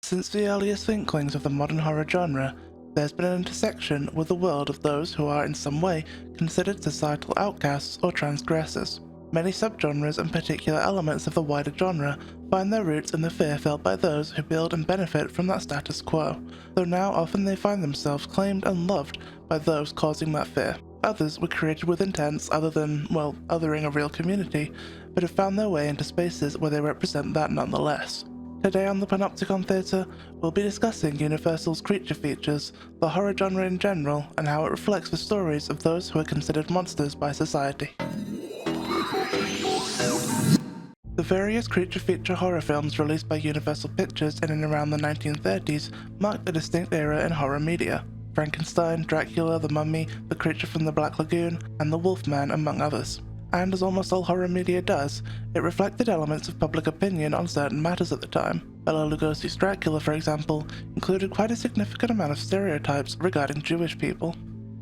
Since the earliest inklings of the modern horror genre, there's been an intersection with the world of those who are in some way considered societal outcasts or transgressors. Many subgenres and particular elements of the wider genre find their roots in the fear felt by those who build and benefit from that status quo, though now often they find themselves claimed and loved by those causing that fear. Others were created with intents other than, well, othering a real community, but have found their way into spaces where they represent that nonetheless. Today on the Panopticon Theatre, we'll be discussing Universal's creature features, the horror genre in general, and how it reflects the stories of those who are considered monsters by society. The various creature feature horror films released by Universal Pictures in and around the 1930s marked a distinct era in horror media. Frankenstein, Dracula, the Mummy, The Creature from the Black Lagoon, and The Wolfman, among others. And as almost all horror media does, it reflected elements of public opinion on certain matters at the time. Bela Lugosi's Dracula, for example, included quite a significant amount of stereotypes regarding Jewish people.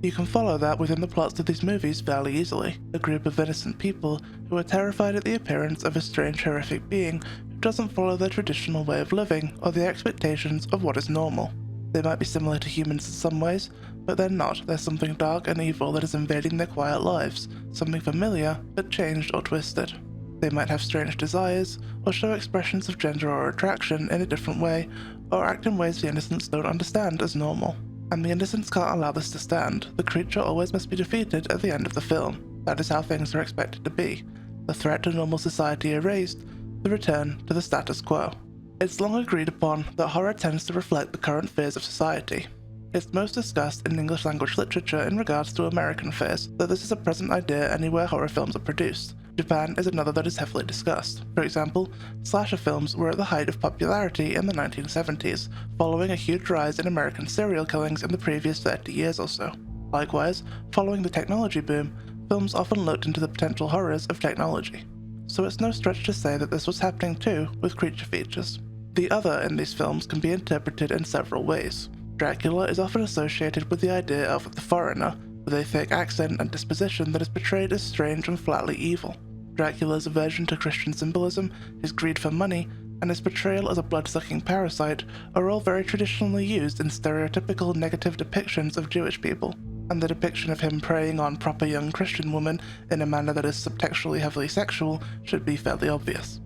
You can follow that within the plots of these movies fairly easily. A group of innocent people who are terrified at the appearance of a strange, horrific being who doesn't follow their traditional way of living or the expectations of what is normal. They might be similar to humans in some ways, but they're not. There's something dark and evil that is invading their quiet lives, something familiar, but changed or twisted. They might have strange desires, or show expressions of gender or attraction in a different way, or act in ways the innocents don't understand as normal. And the innocents can't allow this to stand. The creature always must be defeated at the end of the film. That is how things are expected to be. The threat to normal society erased, the return to the status quo. It's long agreed upon that horror tends to reflect the current fears of society. It's most discussed in English language literature in regards to American fears, though this is a present idea anywhere horror films are produced. Japan is another that is heavily discussed. For example, slasher films were at the height of popularity in the 1970s, following a huge rise in American serial killings in the previous 30 years or so. Likewise, following the technology boom, films often looked into the potential horrors of technology. So it's no stretch to say that this was happening too with creature features. The other in these films can be interpreted in several ways. Dracula is often associated with the idea of the foreigner, with a thick accent and disposition that is portrayed as strange and flatly evil. Dracula's aversion to Christian symbolism, his greed for money, and his portrayal as a blood-sucking parasite are all very traditionally used in stereotypical negative depictions of Jewish people, and the depiction of him preying on proper young Christian women in a manner that is subtextually heavily sexual should be fairly obvious.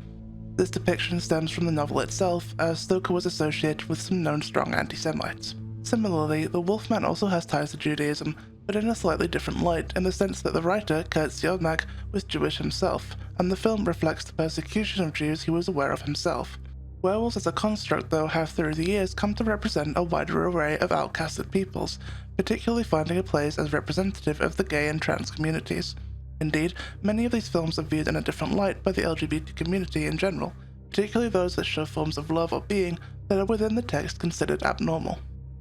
This depiction stems from the novel itself, as Stoker was associated with some known strong anti-Semites. Similarly, the Wolfman also has ties to Judaism, but in a slightly different light, in the sense that the writer, Kurt Siodmak, was Jewish himself, and the film reflects the persecution of Jews he was aware of himself. Werewolves as a construct, though, have through the years come to represent a wider array of outcasted peoples, particularly finding a place as representative of the gay and trans communities. Indeed, many of these films are viewed in a different light by the LGBT community in general, particularly those that show forms of love or being that are within the text considered abnormal.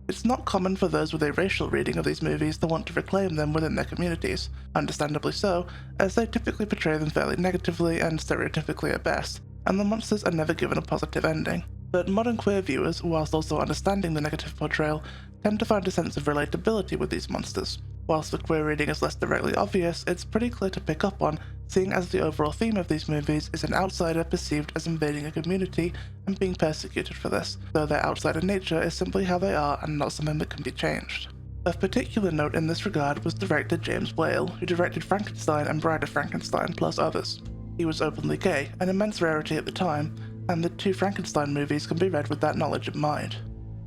It's not common for those with a racial reading of these movies to want to reclaim them within their communities, understandably so, as they typically portray them fairly negatively and stereotypically at best, and the monsters are never given a positive ending. But modern queer viewers, whilst also understanding the negative portrayal, tend to find a sense of relatability with these monsters. Whilst the queer reading is less directly obvious, it's pretty clear to pick up on, seeing as the overall theme of these movies is an outsider perceived as invading a community and being persecuted for this, though their outsider nature is simply how they are and not something that can be changed. Of particular note in this regard was director James Whale, who directed Frankenstein and Bride of Frankenstein plus others. He was openly gay, an immense rarity at the time, and the two Frankenstein movies can be read with that knowledge in mind.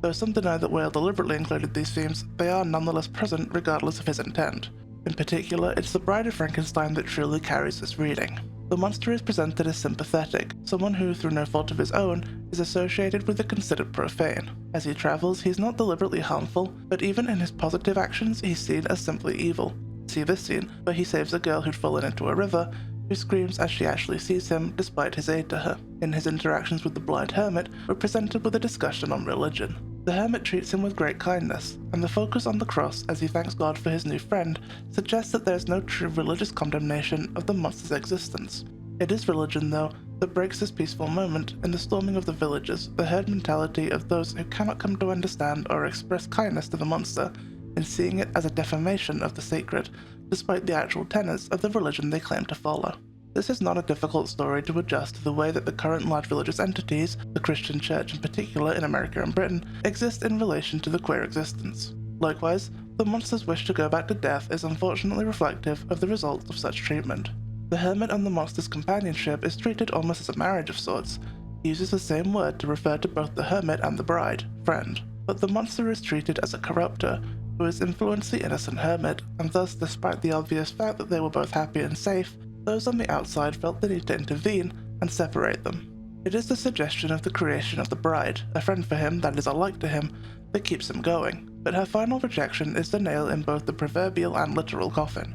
Though some deny that Whale deliberately included these themes, they are nonetheless present regardless of his intent. In particular, it's the Bride of Frankenstein that truly carries this reading. The monster is presented as sympathetic, someone who, through no fault of his own, is associated with the considered profane. As he travels, he's not deliberately harmful, but even in his positive actions, he's seen as simply evil. See this scene, where he saves a girl who'd fallen into a river, who screams as she actually sees him despite his aid to her. In his interactions with the blind hermit, we're presented with a discussion on religion. The hermit treats him with great kindness, and the focus on the cross as he thanks God for his new friend suggests that there is no true religious condemnation of the monster's existence. It is religion, though, that breaks this peaceful moment in the storming of the villages, the herd mentality of those who cannot come to understand or express kindness to the monster, in seeing it as a defamation of the sacred, despite the actual tenets of the religion they claim to follow. This is not a difficult story to adjust to the way that the current large religious entities, the Christian Church in particular in America and Britain, exist in relation to the queer existence. Likewise, the monster's wish to go back to death is unfortunately reflective of the results of such treatment. The hermit and the monster's companionship is treated almost as a marriage of sorts. He uses the same word to refer to both the hermit and the bride, friend, but the monster is treated as a corrupter who has influenced the innocent hermit, and thus, despite the obvious fact that they were both happy and safe, those on the outside felt the need to intervene and separate them. It is the suggestion of the creation of the bride, a friend for him that is alike to him, that keeps him going, but her final rejection is the nail in both the proverbial and literal coffin.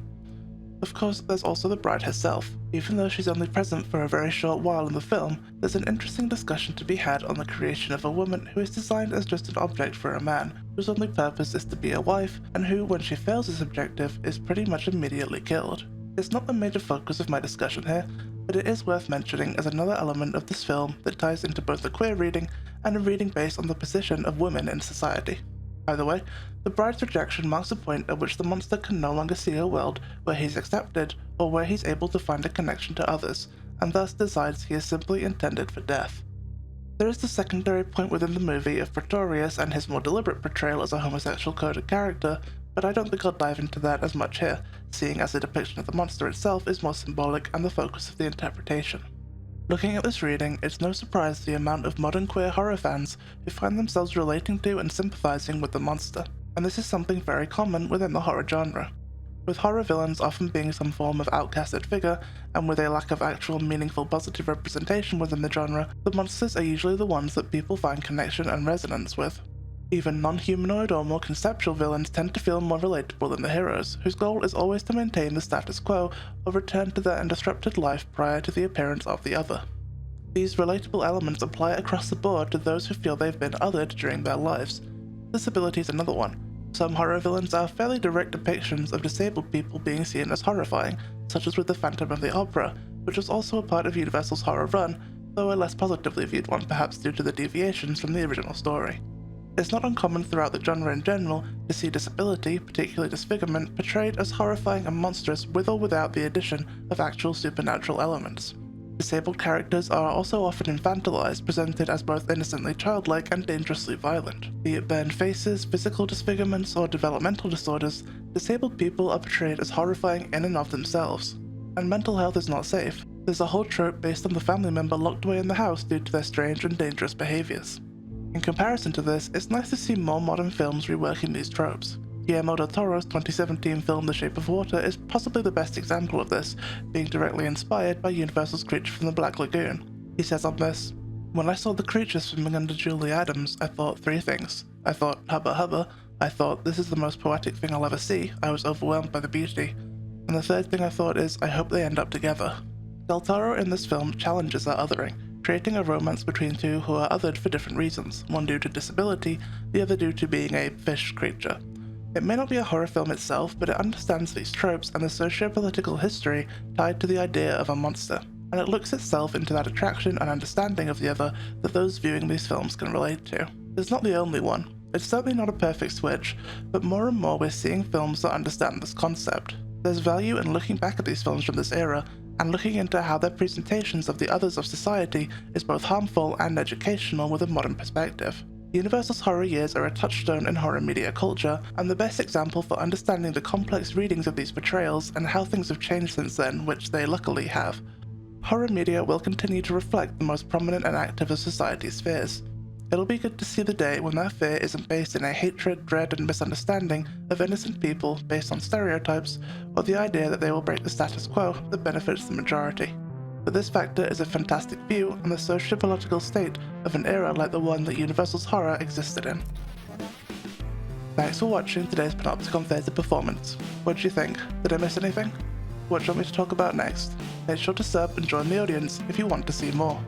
Of course, there's also the bride herself. Even though she's only present for a very short while in the film, there's an interesting discussion to be had on the creation of a woman who is designed as just an object for a man, whose only purpose is to be a wife, and who, when she fails this objective, is pretty much immediately killed. It's not the major focus of my discussion here, but it is worth mentioning as another element of this film that ties into both a queer reading and a reading based on the position of women in society. Either way, the bride's rejection marks a point at which the monster can no longer see a world where he's accepted or where he's able to find a connection to others, and thus decides he is simply intended for death. There is the secondary point within the movie of Pretorius and his more deliberate portrayal as a homosexual coded character, but I don't think I'll dive into that as much here, seeing as the depiction of the monster itself is more symbolic and the focus of the interpretation. Looking at this reading, it's no surprise the amount of modern queer horror fans who find themselves relating to and sympathizing with the monster, and this is something very common within the horror genre. With horror villains often being some form of outcasted figure, and with a lack of actual meaningful positive representation within the genre, the monsters are usually the ones that people find connection and resonance with. Even non-humanoid or more conceptual villains tend to feel more relatable than the heroes, whose goal is always to maintain the status quo or return to their undisrupted life prior to the appearance of the other. These relatable elements apply across the board to those who feel they've been othered during their lives. Disability is another one. Some horror villains are fairly direct depictions of disabled people being seen as horrifying, such as with the Phantom of the Opera, which was also a part of Universal's horror run, though a less positively viewed one perhaps due to the deviations from the original story. It's not uncommon throughout the genre in general to see disability, particularly disfigurement, portrayed as horrifying and monstrous with or without the addition of actual supernatural elements. Disabled characters are also often infantilized, presented as both innocently childlike and dangerously violent. Be it burned faces, physical disfigurements, or developmental disorders, disabled people are portrayed as horrifying in and of themselves. And mental health is not safe. There's a whole trope based on the family member locked away in the house due to their strange and dangerous behaviors. In comparison to this, it's nice to see more modern films reworking these tropes. Guillermo del Toro's 2017 film The Shape of Water is possibly the best example of this, being directly inspired by Universal's Creature from the Black Lagoon. He says on this, "When I saw the creature swimming under Julie Adams, I thought three things. I thought, hubba hubba. I thought, this is the most poetic thing I'll ever see. I was overwhelmed by the beauty. And the third thing I thought is, I hope they end up together." Del Toro in this film challenges our othering, creating a romance between two who are othered for different reasons, one due to disability, the other due to being a fish creature. It may not be a horror film itself, but it understands these tropes and the socio-political history tied to the idea of a monster, and it looks itself into that attraction and understanding of the other that those viewing these films can relate to. It's not the only one. It's certainly not a perfect switch, but more and more we're seeing films that understand this concept. There's value in looking back at these films from this era and looking into how their presentations of the others of society is both harmful and educational with a modern perspective. Universal's horror years are a touchstone in horror media culture, and the best example for understanding the complex readings of these portrayals and how things have changed since then, which they luckily have. Horror media will continue to reflect the most prominent and active of society's fears. It'll be good to see the day when that fear isn't based in a hatred, dread, and misunderstanding of innocent people based on stereotypes, or the idea that they will break the status quo that benefits the majority. But this factor is a fantastic view on the socio-political state of an era like the one that Universal's horror existed in. Thanks for watching today's Panopticon Theatre performance. What did you think? Did I miss anything? What do you want me to talk about next? Make sure to sub and join the audience if you want to see more.